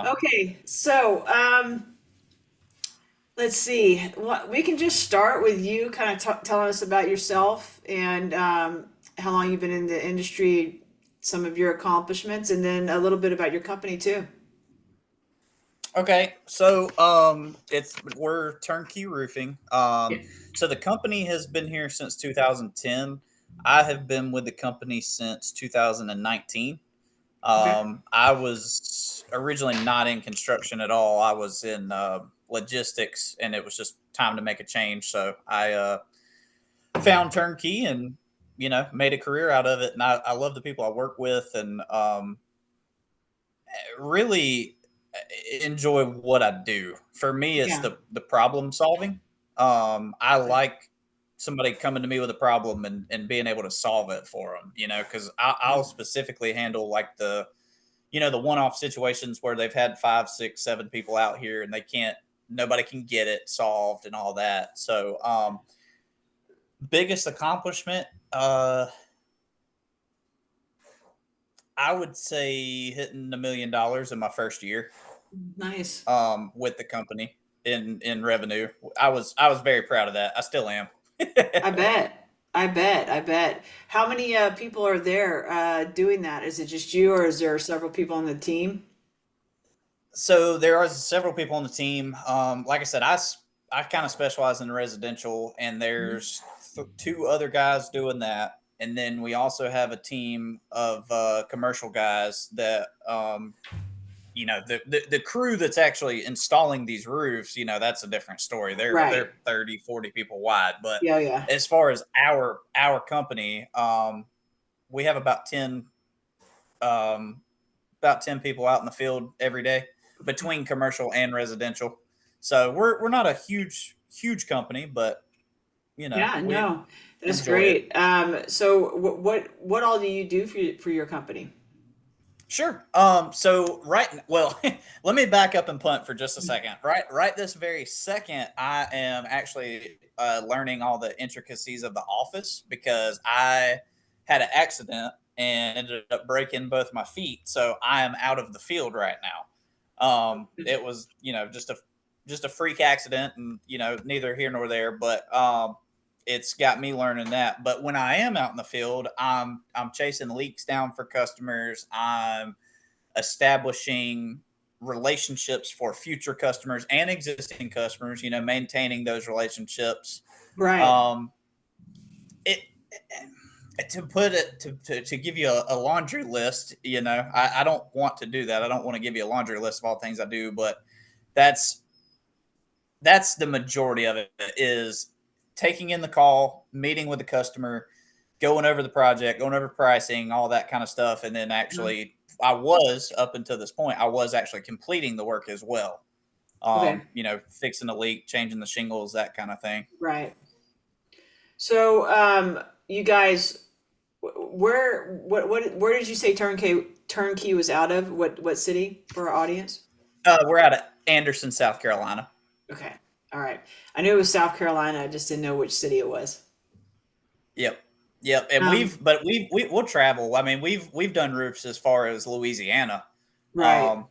Okay, so let's see. What we can just start with you, kind of telling us about yourself and how long you've been in the industry, some of your accomplishments, and then a little bit about your company too. Okay, so it's we're turnkey roofing. Yeah. So the company has been here since 2010. I have been with the company since 2019. Okay. I was originally not in construction at all. I was in logistics, and it was just time to make a change. So I found turnkey and made a career out of it. And I love the people I work with, and really enjoy what I do. For me, it's Yeah. the problem solving. I like somebody coming to me with a problem and being able to solve it for them. Because I'll specifically handle like the one off situations where they've had five, six, seven people out here and nobody can get it solved and all that. So, biggest accomplishment, I would say hitting $1 million in my first year. Nice. With the company in revenue. I was very proud of that. I still am. I bet. I bet. I bet. How many people are there doing that? Is it just you, or is there several people on the team? So there are several people on the team. Like I said, I kind of specialize in residential, and Mhm. there's two other guys doing that, and then we also have a team of commercial guys that the crew that's actually installing these roofs, that's a different story. They're Right. 30, 40 people wide. But Yeah. Yeah. as far as our company, we have um, about 10 people out in the field every day between commercial and residential. So we're not a huge company, but Yeah, we no, that's enjoy it. great. So what all do you do for your company? Sure. So well, let me back up and punt for just a second. Right this very second, I am actually learning all the intricacies of the office because I had an accident and ended up breaking both my feet. So I am out of the field right now. It was, just a freak accident, and neither here nor there. But it's got me learning that. But when I am out in the field, I'm chasing leaks down for customers. I'm establishing relationships for future customers and existing customers. Maintaining those relationships. Right. Um, it to put it to give you a laundry list. I don't want to do that. I don't want to give you a laundry list of all things I do, but that's that's the majority of it is taking in the call, meeting with the customer, going over the project, going over pricing, all that kind of stuff. And then Mhm. actually, I was up until this point, I was actually completing the work as well. Okay. Fixing the leak, changing the shingles, that kind of thing. Right. So you guys, where did you say turnkey was out of? What city for our audience? We're out of Anderson, South Carolina. Okay. All right. I knew it was South Carolina. I just didn't know which city it was. Yep. Yep. And Um, we'll travel. I mean, we've done roofs as far as Louisiana. right. Um,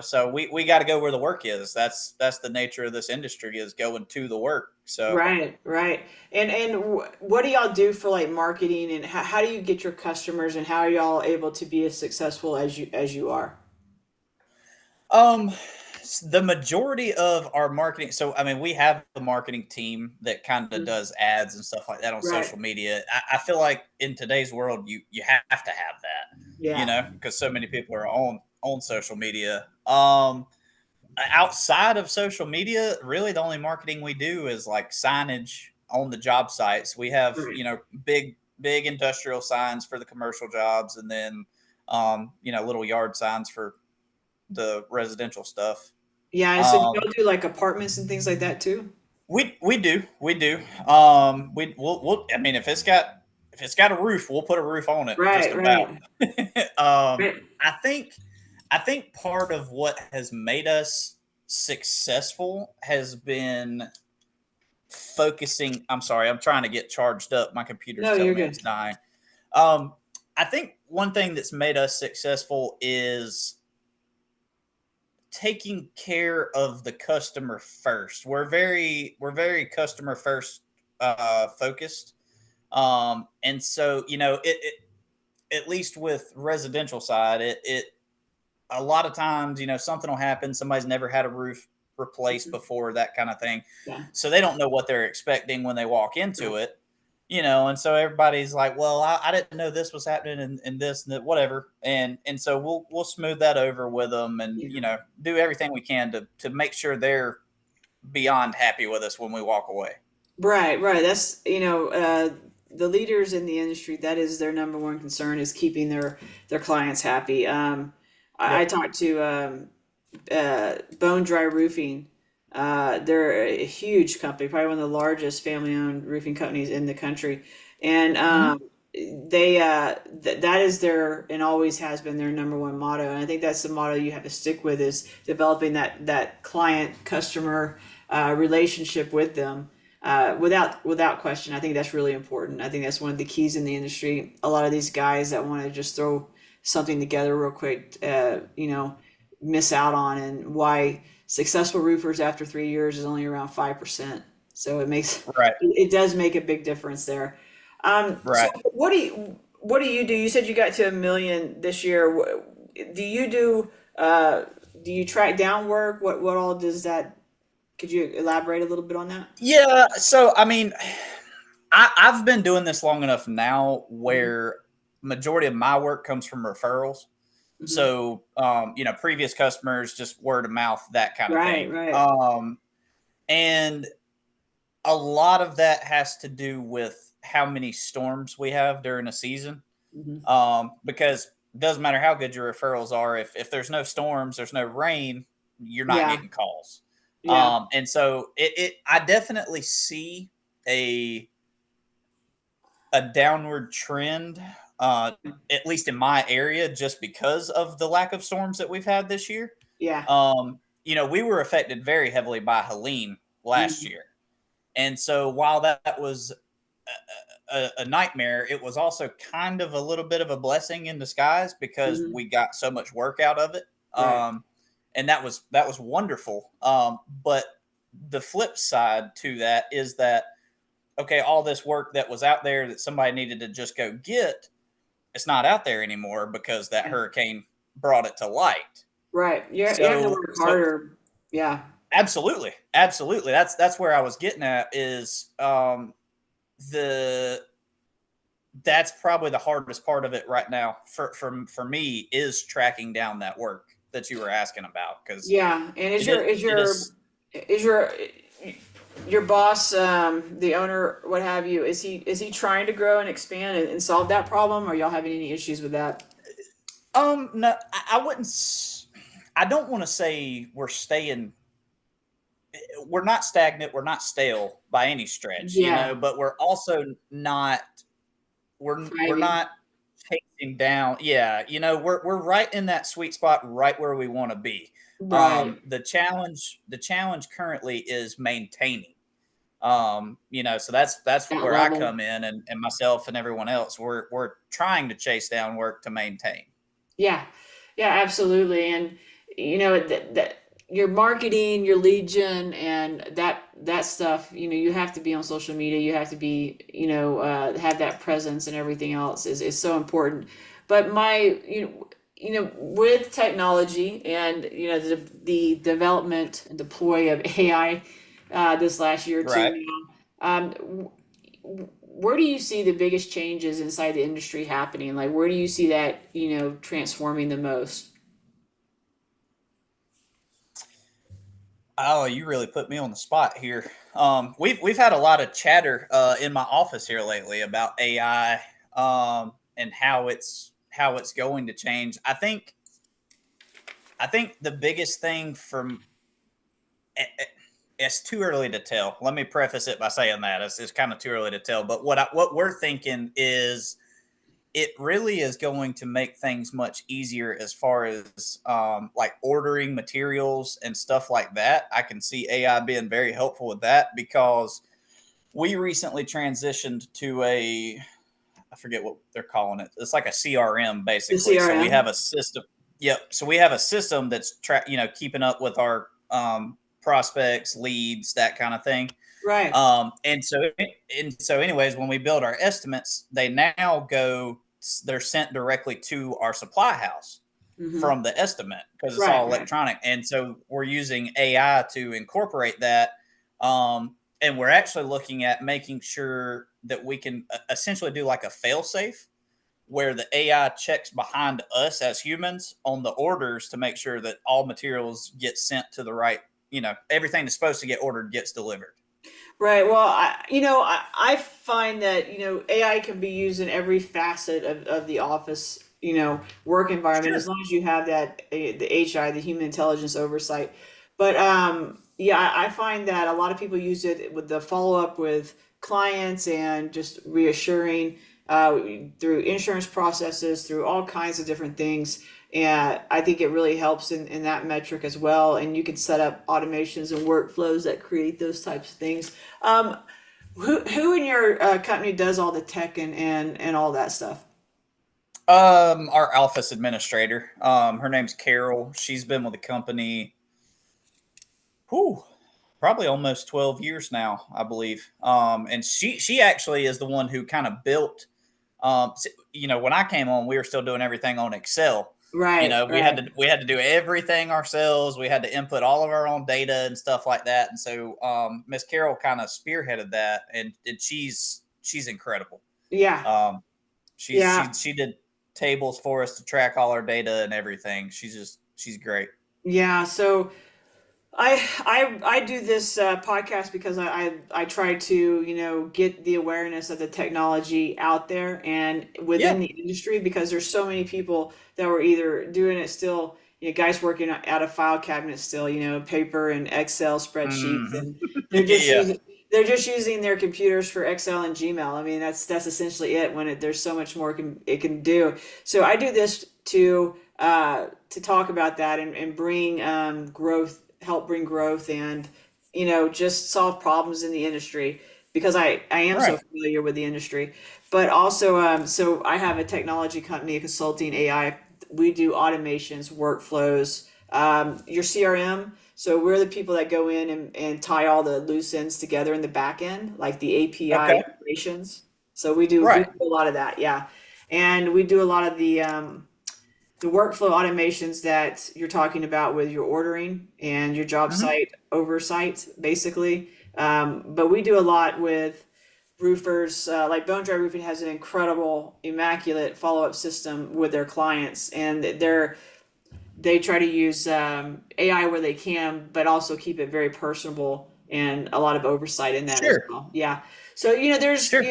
so we got to go where the work is. That's the nature of this industry, is going to the work. So, Right, right. And what do y'all do for like marketing, and how do you get your customers, and how are y'all able to be as successful as you are? um, the majority of our marketing. So, I mean, we have a marketing team that kind of Mhm. does ads and stuff like that on Right. social media. I feel like in today's world, you have to have that, Yeah. because so many people are on social media. Outside of social media, really the only marketing we do is like signage on the job sites. We have, Right. big industrial signs for the commercial jobs, and then little yard signs for the residential stuff. Yeah. And so do Um, y'all do like apartments and things like that too? we do. I mean, if it's got a roof, we'll put a roof on it, just Right. about. Right. Right. I think part of what has made us successful has been focusing. I'm sorry, I'm trying to get charged up. My computer's No, telling you're me good. it's dying. Um, I think one thing that's made us successful is taking care of the customer first. We're very customer first focused. And so, at least with residential side, it a lot of times, something will happen. Somebody's never had a roof replaced Mhm. before, that kind of thing. Yeah. So they don't know what they're expecting when they walk Right. into it, and so everybody's like, well, I didn't know this was happening and this and that, whatever. And so we'll smooth that over with them and, Yeah. do everything we can to make sure they're beyond happy with us when we walk away. Right, right. That's, the leaders in the industry, that is their number one concern is keeping their clients happy. I Yep. talked to Bone Dry Roofing. They're a huge company, probably one of the largest family-owned roofing companies in the country, and Mhm. that is their and always has been their number one motto. And I think that's the motto you have to stick with is developing that client customer relationship with them. Without question, I think that's really important. I think that's one of the keys in the industry. A lot of these guys that want to just throw something together real quick, miss out on, and why successful roofers after 3 years is only around 5%. So Right. it does make a big difference there. So Right. what do you do? You said you got to 1 million this year. Do you do uh, do you track down work? What all does that? Could you elaborate a little bit on that? Yeah. So, I mean, I've been doing this long enough now Hmm. where majority of my work comes from referrals. Hmm. So, previous customers, just word of mouth, that kind of Right, thing. right. And a lot of that has to do with how many storms we have during a season. Hmm. Because it doesn't matter how good your referrals are, if there's no storms, there's no rain, you're not Yeah, getting calls. yeah. And so I definitely see a a downward trend, uh, at least in my area, just because of the lack of storms that we've had this year. Yeah. We were affected very heavily by Helene last Mhm. year. And so while that was a nightmare, it was also kind of a little bit of a blessing in disguise because Mhm. we got so much work out of it. Right. And that was wonderful. But the flip side to that is that, okay, all this work that was out there that somebody needed to just go get, it's not out there anymore because that Yeah. hurricane brought it to light. Right. You have to So work so harder. Yeah. absolutely, absolutely. That's where I was getting at is the that's probably the hardest part of it right now for me is tracking down that work that you were asking about because Yeah. And is it your is is it your is is your your boss, the owner, what have you, is he trying to grow and expand and solve that problem? Or y'all having any issues with that? no, I wouldn't I don't want to say we're not stagnant, we're not stale by any stretch, Yeah. but we're also not we're Thriving. not chasing down. Yeah, we're right in that sweet spot, right where we want to be. Right. The challenge currently is maintaining. So that's That where I level. come in, and myself and everyone else. We're trying to chase down work to maintain. Yeah, yeah, absolutely. And that your marketing, your lead gen, and that stuff. You have to be on social media. You have to be, have that presence and everything else is so important. But with technology and the development and deploy of AI this last year or two Right. now. Where do you see the biggest changes inside the industry happening? Like, where do you see that, transforming the most? Oh, you really put me on the spot here. We've had a lot of chatter in my office here lately about AI, and how it's going to change. I think the biggest thing it's too early to tell. Let me preface it by saying that it's kind of too early to tell. But what we're thinking is it really is going to make things much easier as far as like ordering materials and stuff like that. I can see AI being very helpful with that because we recently transitioned to I forget what they're calling it. It's like a CRM The basically. So we CRM? have a system. Yep. So we have a system that's keeping up with our prospects, leads, that kind of thing. Right. Anyways, when we build our estimates, they're sent directly to our supply house Mm-hmm. from the estimate because it's all Right. Right. electronic. And so we're using AI to incorporate that. And we're actually looking at making sure that we can essentially do like a fail safe where the AI checks behind us as humans on the orders to make sure that all materials get sent to the right, everything that's supposed to get ordered gets delivered. Right. Well, I find that, AI can be used in every facet of the office, work environment, as Sure. long as you have the HI, the human intelligence oversight. But yeah, I find that a lot of people use it with the follow up with clients and just reassuring uh, through insurance processes, through all kinds of different things. And I think it really helps in that metric as well. And you can set up automations and workflows that create those types of things. Um, who in your company does all the tech and all that stuff? Our office administrator, her name's Carol. She's been with the company, whew, probably almost 12 years now, I believe. And she actually is the one who kind of built. When I came on, we were still doing everything on Excel. Right, We had right. to do everything ourselves. We had to input all of our own data and stuff like that. And so Miss Carol kind of spearheaded that, and she's incredible. Yeah, Um, yeah, she did tables for us to track all our data and everything. She's great. yeah. So I do this podcast because I try to get the awareness of the technology out there and within Yeah. the industry, because there's so many people that were either doing it still, guys working out of file cabinets still, paper and Excel spreadsheets, Hmm. and they're just Yeah. using they're just using their computers for Excel and Gmail. I mean, that's essentially it. There's so much more it can do. So I do this to talk about that and bring growth, help bring growth, and just solve problems in the industry, because I am so Right. familiar with the industry. But also, so I have a technology company, a consulting AI. We do automations, workflows, your CRM. So we're the people that go in and tie all the loose ends together in the back end, like the API Okay. integrations. So we do Right. a lot of that, yeah. And we do a lot of the workflow automations that you're talking about with your ordering and your job Hmm. site oversight, basically. But we do a lot with roofers, like Bone Dry Roofing has an incredible, immaculate follow up system with their clients, and they try to use AI where they can, but also keep it very personable and a lot of oversight in that as Sure. well. Yeah. So there's Sure.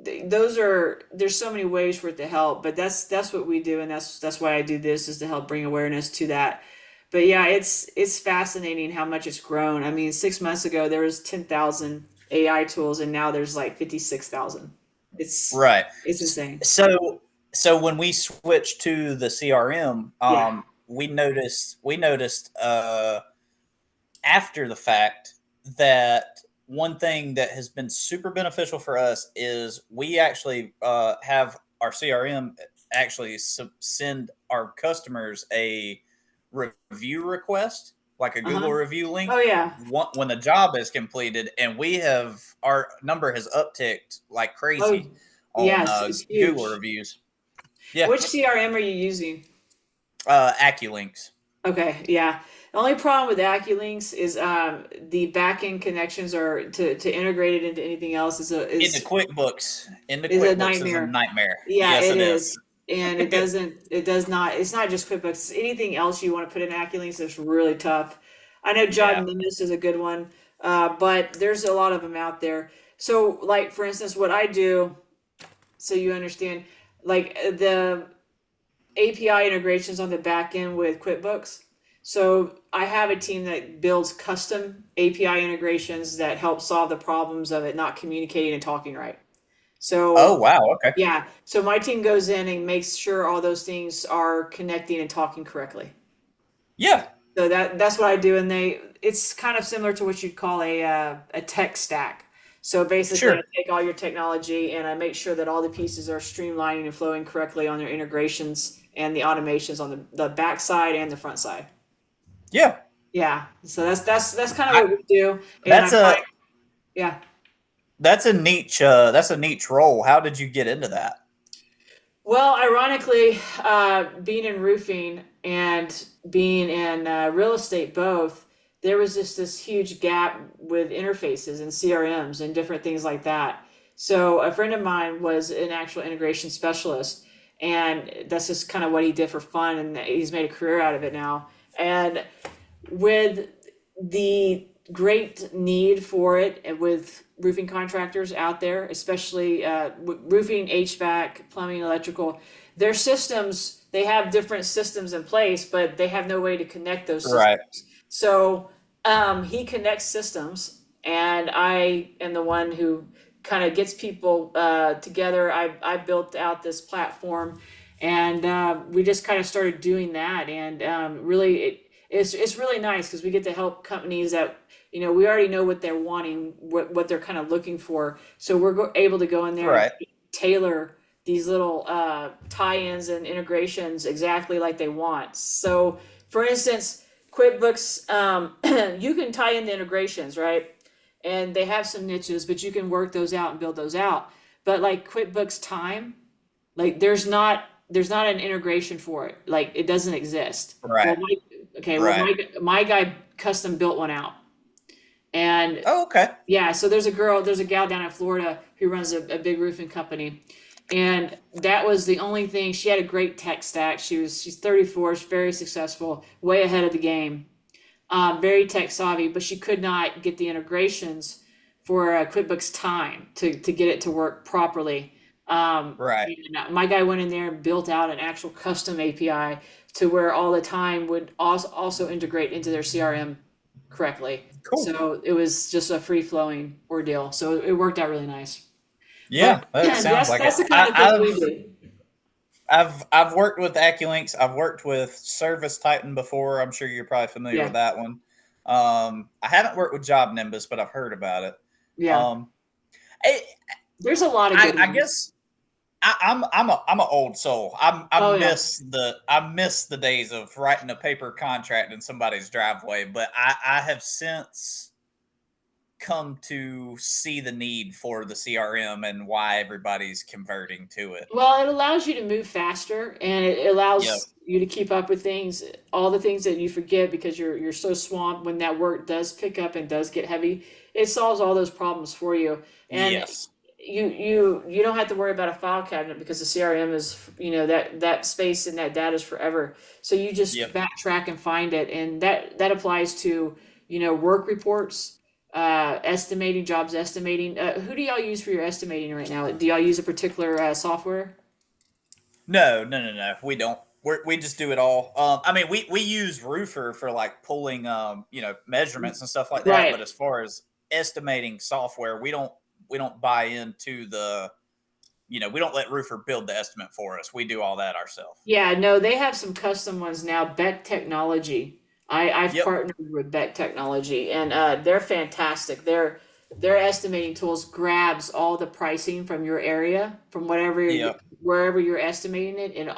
there's so many ways for it to help, but that's what we do, and that's why I do this, is to help bring awareness to that. But yeah, it's fascinating how much it's grown. I mean, 6 months ago there was 10,000 AI tools, and now there's like 56,000. It's Right. it's insane. So when we switched to the CRM, Yeah. we noticed after the fact that one thing that has been super beneficial for us is we actually have our CRM actually send our customers a review request, like a Uh-huh. Google review Oh link, yeah. when the job is completed, and our number has upticked like Oh crazy on yes, it's Google huge. reviews. Yeah. Which CRM are you using? Acculinks Okay, yeah. The only problem with AccuLinks is the backend connections, are to integrate it into anything else is into QuickBooks. Into a QuickBooks is a nightmare. nightmare. Yeah, Yes, it it is. is. And it does not, it's not just QuickBooks. Anything else you want to put in AccuLinks is really tough. I know Yeah. John Nimbus is a good one, but there's a lot of them out there. So, like, for instance, what I do, so you understand, like the API integrations on the back end with QuickBooks. So I have a team that builds custom API integrations that help solve the problems of it not communicating and talking right. Oh, So wow. Okay. yeah, so my team goes in and makes sure all those things are connecting and talking correctly. Yeah. So that's what I do, and it's kind of similar to what you'd call a tech stack. So basically, I Sure. take all your technology and I make sure that all the pieces are streamlining and flowing correctly on their integrations, and the automations on the back side and the front side. Yeah. Yeah, so that's kind of I, what we do, and I that's find a yeah. that's a niche role. How did you get into that? Well, ironically, being in roofing and being in real estate both, there was just this huge gap with interfaces and CRMs and different things like that. So a friend of mine was an actual integration specialist, and that's just kind of what he did for fun, and he's made a career out of it now. And with the great need for it and with roofing contractors out there, especially roofing, HVAC, plumbing, electrical, their systems, they have different systems in place, but they have no way to connect those Right. systems. So he connects systems, and I am the one who kind of gets people together. I built out this platform, and we just kind of started doing that, and really it's really nice because we get to help companies that we already know what they're wanting, what they're kind of looking for. So we're able to go in there and Right. tailor these little tie-ins and integrations exactly like they want. So, for instance, QuickBooks, you can tie in the integrations, right? And they have some niches, but you can work those out and build those out. But like QuickBooks Time, like there's not an integration for it. Like it doesn't exist. Well, Right. okay, well Right. my guy custom built one out. And Oh, okay. yeah, so there's a gal down in Florida who runs a big roofing company. And that was the only thing. She had a great tech stack. She's 34, she's very successful, way ahead of the game. Very tech savvy, but she could not get the integrations for QuickBooks Time to get it to work properly. Right. And my guy went in there and built out an actual custom API to where all the time would also integrate into their CRM correctly. Cool. So it was just a free flowing ordeal. So it worked out really nice. But Yeah, that sounds that's like it. that's the kind of thing we do. I've worked with AccuLinks. I've worked with Service Titan before. I'm sure you're probably familiar with Yeah, that one. I haven't worked with Job Nimbus, but I've heard about it. yeah. Um, I, There's a lot of I, good I ones. guess I'm an old soul. Oh yeah. I miss the days of writing a paper contract in somebody's driveway. But I have since come to see the need for the CRM and why everybody's converting to it. Well, it allows you to move faster, and it Yep. allows you to keep up with things, all the things that you forget because you're so swamped when that work does pick up and does get heavy. It solves all those problems for you, and Yes. you don't have to worry about a file cabinet because the CRM is that space and that data is forever. So you just Yep. backtrack and find it, and that applies to work reports, estimating, jobs estimating. Who do y'all use for your estimating right now? Do y'all use a particular software? No, no, no, no. We don't. We just do it all. I mean, we use Roofer for like pulling, measurements and stuff like that. But Right. as far as estimating software, we don't buy into we don't let Roofer build the estimate for us. We do all that ourselves. Yeah, no, they have some custom ones now. Beck Technology. I've Yep. partnered with Beck Technology, and they're fantastic. Their estimating tools grabs all the pricing from your area, from Yep. wherever you're estimating it, and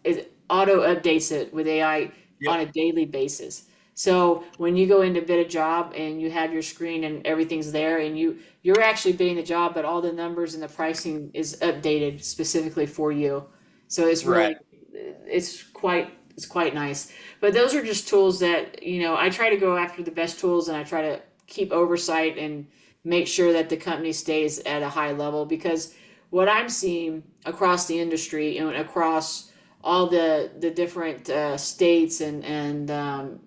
it auto updates it with AI Yep. on a daily basis. So when you go in to bid a job and you have your screen and everything's there, and you're actually bidding the job, but all the numbers and the pricing is updated specifically for you. So Right. it's quite nice. But those are just tools that, I try to go after the best tools, and I try to keep oversight and make sure that the company stays at a high level, because what I'm seeing across the industry and across all the different states and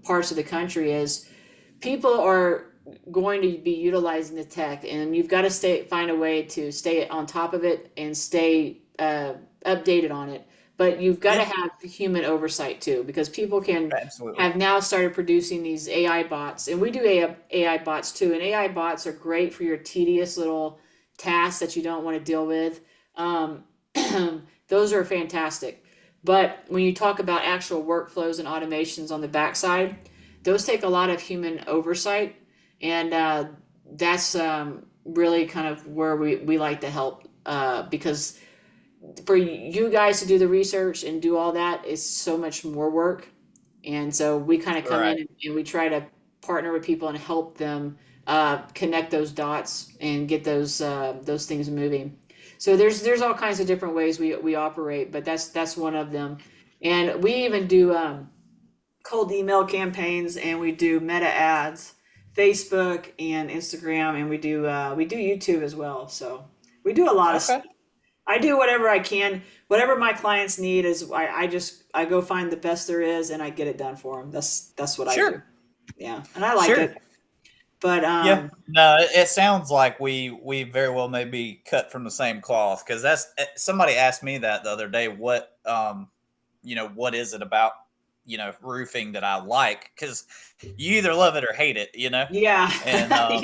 parts of the country is people are going to be utilizing the tech, and you've got to find a way to stay on top of it and stay updated on it. But you've got to Yeah. have human oversight too, because people can Absolutely. have now started producing these AI bots, and we do AI bots too. And AI bots are great for your tedious little tasks that you don't want to deal with. Um, those are fantastic. But when you talk about actual workflows and automations on the backside, those take a lot of human oversight, and that's really kind of where we like to help, because for you guys to do the research and do all that is so much more work. And so we kind of come Right. in and we try to partner with people and help them connect those dots and get those things moving. So there's all kinds of different ways we operate, but that's one of them. And we even do cold email campaigns, and we do meta ads, Facebook and Instagram, and we do YouTube as well. So we do a lot of Okay. stuff. I do whatever I can. Whatever my clients need is I go find the best there is and I get it done for them. That's what I do. Sure. Yeah, and I like Sure. it. But Yeah. No, it sounds like we very well may be cut from the same cloth, because that's somebody asked me that the other day. What what is it about roofing that I like? Because you either love it or hate it, yeah, and I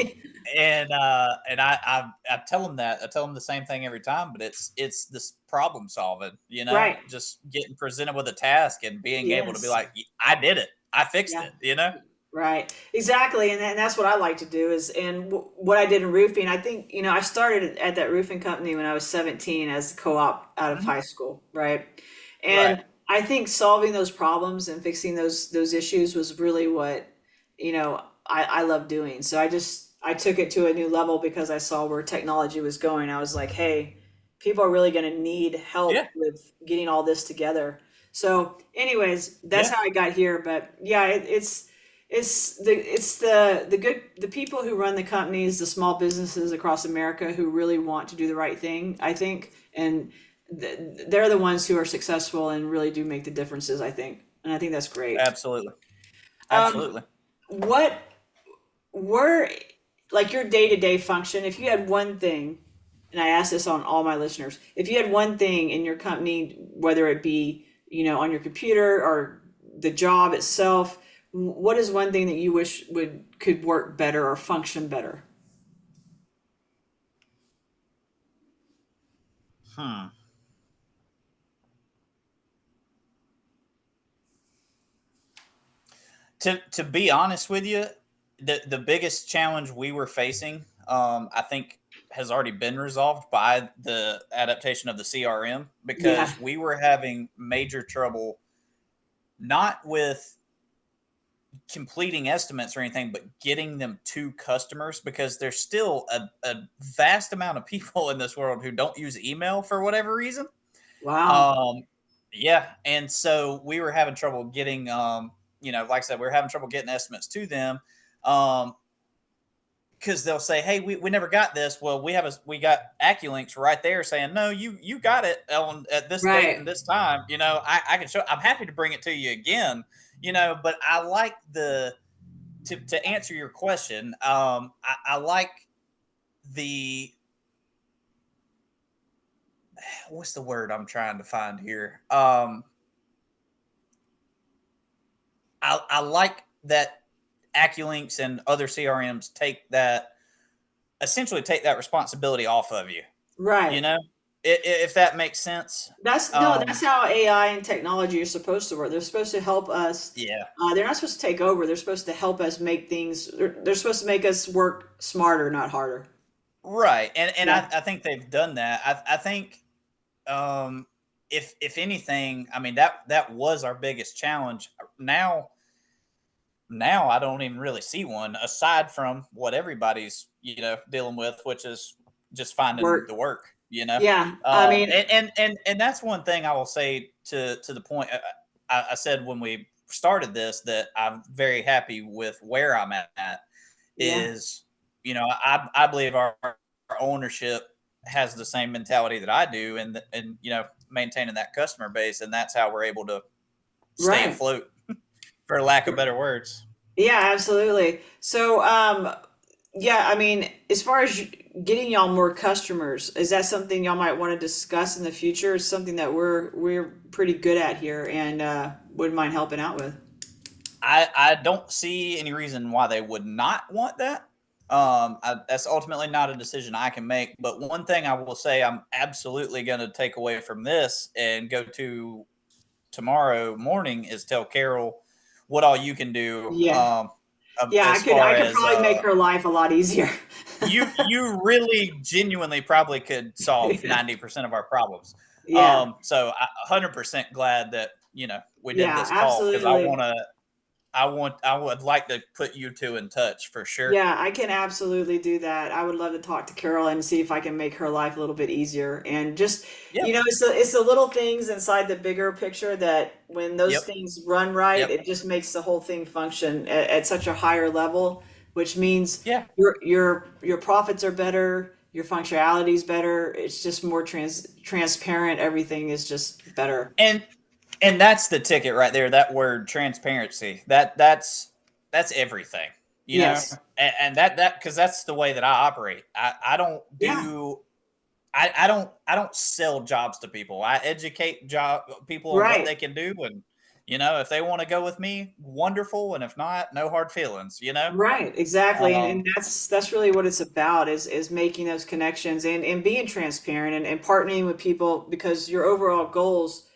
tell them that. I tell them the same thing every time, but it's this problem solving, right. just getting presented with a task and being able to be Yes. like, I did it, I fixed Yeah. it. Right. Exactly. And that's what I like to do is, and what I did in roofing, I think, I started at that roofing company when I was 17 as a co-op out of Mhm. high school. Right. Right. And I think solving those problems and fixing those issues was really what, I love doing. So I took it to a new level because I saw where technology was going. I was like, hey, people are really going to need help Yeah. with getting all this together. So anyways, that's Yeah. how I got here. But yeah, it's the people who run the companies, the small businesses across America who really want to do the right thing, I think, and they're the ones who are successful and really do make the differences, I think, and I think that's great. Absolutely. Um, Absolutely. what were like your day to day function if you had one thing, and I ask this on all my listeners, if you had one thing in your company, whether it be on your computer or the job itself, what is one thing that you wish would could work better or function better? Hmm. To be honest with you, the biggest challenge we were facing, I think, has already been resolved by the adaptation of the CRM, Yeah. because we were having major trouble, not with completing estimates or anything, but getting them to customers, because there's still a vast amount of people in this world who don't use email for whatever reason. Wow. Um, yeah, and so we were having trouble getting, like I said, we were having trouble getting estimates to them, um, because they'll say, "Hey, we never got this." Well, we got AccuLinks right there saying, "No, you got it on at this date and Right. this time." I can show. I'm happy to bring it to you again. But I like the to answer your question. I like the what's the word I'm trying to find here. I like that AccuLinks and other CRMs essentially take that responsibility off of you. You Right. know, if that makes sense. That's no, Um, that's how AI and technology are supposed to work. They're supposed to help us. yeah, They're not supposed to take over. They're supposed to help us make things. They're supposed to make us work smarter, not harder. right. And Yeah. I think they've done that. I think, um, if anything, I mean, that was our biggest challenge. Now, now I don't even really see one aside from what everybody's dealing with, which is just finding the Work. work. Yeah. I mean, And that's one thing I will say to the point. I said when we started this that I'm very happy with where I'm at. yeah. Is I believe our ownership has the same mentality that I do, and maintaining that customer base, and that's how we're able to stay Right. afloat, for lack of better words. Yeah, absolutely. So, yeah, I mean, as far as getting y'all more customers, is that something y'all might want to discuss in the future? It's something that we're pretty good at here and wouldn't mind helping out with. I don't see any reason why they would not want that. That's ultimately not a decision I can make. But one thing I will say, I'm absolutely going to take away from this and go to tomorrow morning is tell Carol what all you can do. Yeah. Yeah, I As could far I could as probably make her life a lot easier. you really genuinely probably could solve Yeah. 90% of our problems. Yeah. So I 100% glad that, we did Yeah, this call because absolutely. I would like to put you two in touch for sure. Yeah, I can absolutely do that. I would love to talk to Carol and see if I can make her life a little bit easier. And just, Yeah. it's the little things inside the bigger picture that when those Yep. things run right, Yep. it just makes the whole thing function at such a higher level, which means Yeah. your profits are better, your functionality is better. It's just more transparent. Everything is just better. And that's the ticket right there. That word transparency. That's everything. Yes. And that because that's the way that I operate. I don't Yeah. do I don't sell jobs to people. I educate people on what Right. they can do, and if they want to go with me, wonderful, and if not, no hard feelings. Right, exactly. And Um, that's really what it's about is making those connections and being transparent and partnering with people because your overall goals,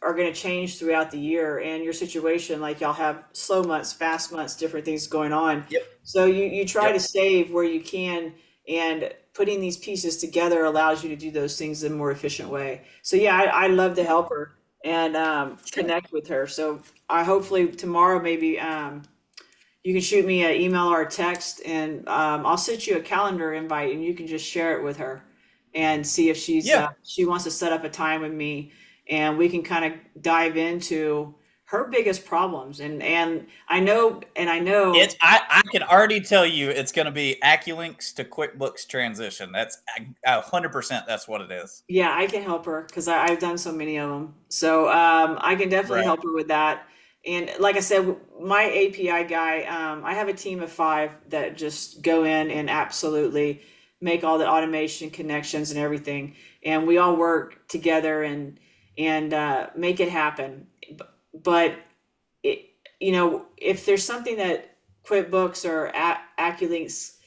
are going to change throughout the year and your situation, like y'all have slow months, fast months, different things going on. yep. So you try to Yep. save where you can and putting these pieces together allows you to do those things in a more efficient way. So yeah, I love to help her and Sure. connect with her. So I hopefully tomorrow maybe you can shoot me an email or a text, and I'll send you a calendar invite, and you can just share it with her, and see if Yeah. she wants to set up a time with me, and we can kind of dive into her biggest problems. And I know, I can already tell you it's going to be AccuLinks to QuickBooks transition. That's 100%. That's what it is. yeah, I can help her because I've done so many of them. So I can definitely Right. help her with that. And like I said, my API guy, I have a team of five that just go in and absolutely make all the automation connections and everything. And we all work together and make it happen. But it, if there's something that QuickBooks or AccuLinks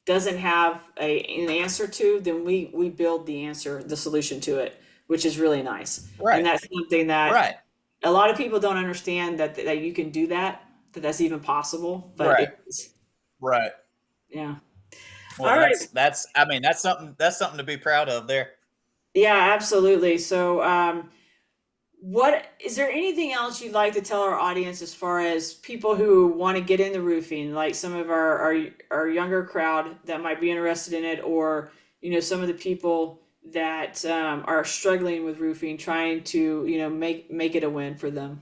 doesn't have an answer to, then we build the answer, the solution to it, which is really nice. And Right. that's something that Right. a lot of people don't understand that you can do that, that's even possible. But Right. it's Right. yeah. Well, All right. that's I mean that's something to be proud of there. Yeah, absolutely. So what is there anything else you'd like to tell our audience as far as people who want to get into roofing, like some of our younger crowd that might be interested in it, or some of the people that are struggling with roofing, trying to make it a win for them?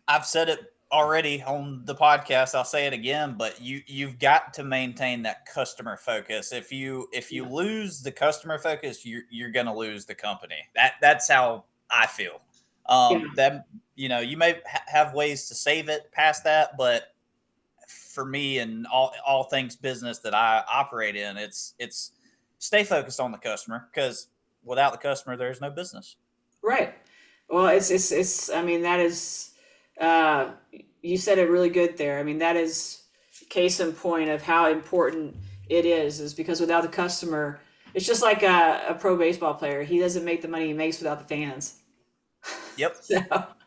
I've said it already on the podcast. I'll say it again, but you've got to maintain that customer focus. If you Yeah, lose the customer focus, you're going to lose the company. That's how I feel. yeah, That you may have ways to save it past that, but for me and all things business that I operate in, it's stay focused on the customer because without the customer, there's no business. right. Well, it's. I mean, that is. Uh, you said it really good there. I mean, that is case in point of how important it is because without the customer, it's just like a pro baseball player. He doesn't make the money he makes without the fans. Yep. So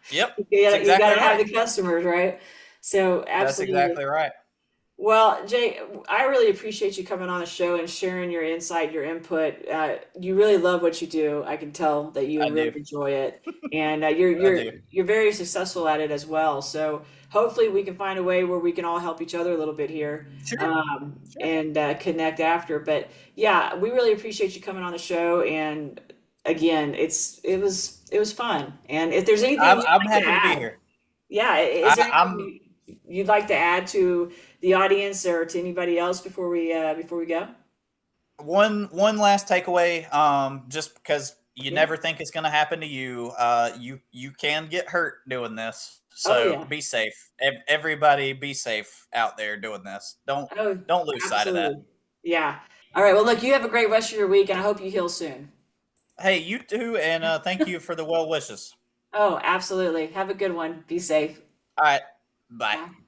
Yep. you That's exactly gotta have right. the customers, right? So That's absolutely. exactly right. Well, Jay, I really appreciate you coming on the show and sharing your insight, your input. You really love what you do. I can tell that you I really do. enjoy it, and I do. you're very successful at it as well. So hopefully, we can find a way where we can all help each other a little bit here, Sure. Sure. and connect after. But yeah, we really appreciate you coming on the show. And again, it was fun. And if there's anything you'd I'm like to happy to be add, here. yeah, is there I'm anything you'd like to add to the audience or to anybody else before we go? one last takeaway. Just because you Yeah. never think it's going to happen to you, you can get hurt doing this. Oh So yeah. be safe. Everybody, be safe out there doing this. Oh, Don't lose sight of that. absolutely. Yeah. All right. Well, look, you have a great rest of your week, and I hope you heal soon. Hey, you too, and thank you for the well wishes. Oh, absolutely. Have a good one. Be safe. All right, bye. Bye.